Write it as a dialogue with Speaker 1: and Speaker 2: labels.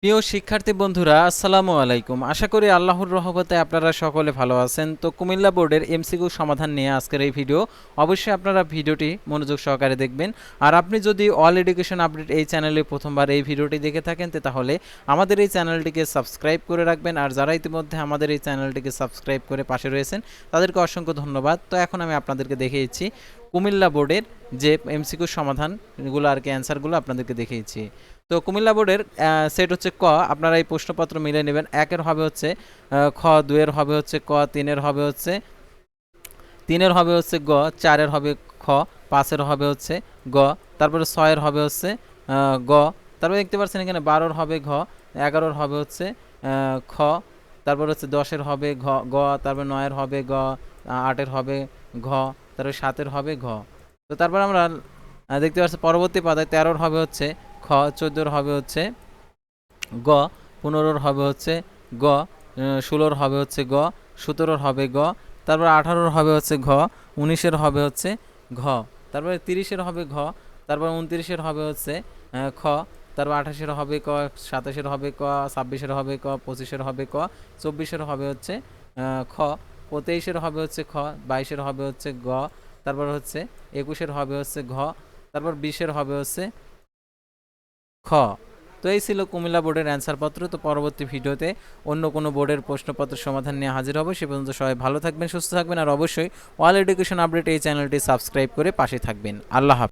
Speaker 1: প্রিয় শিক্ষার্থী বন্ধুরা, আসসালামু আলাইকুম। আশা করি আল্লাহর রহমতে আপনারা সকলে ভালো আছেন। তো কুমিল্লা বোর্ডের এমসিকিউ সমাধান নিয়ে আজকের এই ভিডিও। অবশ্যই আপনারা ভিডিওটি মনোযোগ সহকারে দেখবেন। আর আপনি যদি অল এডুকেশন আপডেট এই চ্যানেলে প্রথমবার এই ভিডিওটি দেখে থাকেন তাহলে আমাদের এই চ্যানেলটিকে সাবস্ক্রাইব করে রাখবেন। আর যারা ইতিমধ্যে আমাদের এই চ্যানেলটিকে সাবস্ক্রাইব করে পাশে রয়েছেন তাদেরকে অসংখ্য ধন্যবাদ। তো এখন আমি আপনাদেরকে দেখিয়েছি কুমিল্লা বোর্ডের যে এমসিকিউ সমাধানগুলো আর কি অ্যান্সারগুলো আপনাদেরকে দেখিয়েছি। তো কুমিল্লা বোর্ডের সেট হচ্ছে ক। আপনারা এই প্রশ্নপত্র মিলে নেবেন। একের হবে হচ্ছে খ, দুয়ের হবে হচ্ছে ক, তিনের হবে গ, চারের হবে খ, পাঁচের হবে হচ্ছে গ, তারপরে ছয়ের হবে হচ্ছে গ, তারপরে দেখতে পাচ্ছেন এখানে 12-র হবে ঘ, 11-র হবে হচ্ছে খ, তারপর হচ্ছে 10-এর হবে গ, তারপর 9-এর হবে গ, 8-এর হবে ঘ, তারপরে 7-এর হবে ঘ। তো তারপর আমরা দেখতে পাচ্ছি পরবর্তী পাতায় 13-র হবে হচ্ছে খ, 14-র হবে হচ্ছে গ, 15-র হবে হচ্ছে গ, 16-র হবে হচ্ছে গ, 17-র হবে গ, তারপর 18-র হবে হচ্ছে ঘ, 19-এর হবে হচ্ছে ঘ, তারপরে 30-এর হবে ঘ, তারপর 29-এর হবে হচ্ছে খ, তারপর 28-এর হবে ক, 27-এর হবে ক, 26-এর হবে ক, 25-এর হবে ক, 24-এর হবে হচ্ছে খ, 23-এর হবে হচ্ছে খ, 22-এর হবে হচ্ছে গ, তারপর হচ্ছে 21-এর হবে হচ্ছে ঘ, তারপর 20-এর হবে হচ্ছে খ। তো এই ছিল কুমিল্লা বোর্ডের অ্যান্সারপত্র। তো পরবর্তী ভিডিওতে অন্য কোনো বোর্ডের প্রশ্নপত্র সমাধান নিয়ে হাজির হব। সে পর্যন্ত সবাই ভালো থাকবেন, সুস্থ থাকবেন, আর অবশ্যই অল এডুকেশন আপডেট এই চ্যানেলটি সাবস্ক্রাইব করে পাশে থাকবেন। আল্লাহ হাফেজ।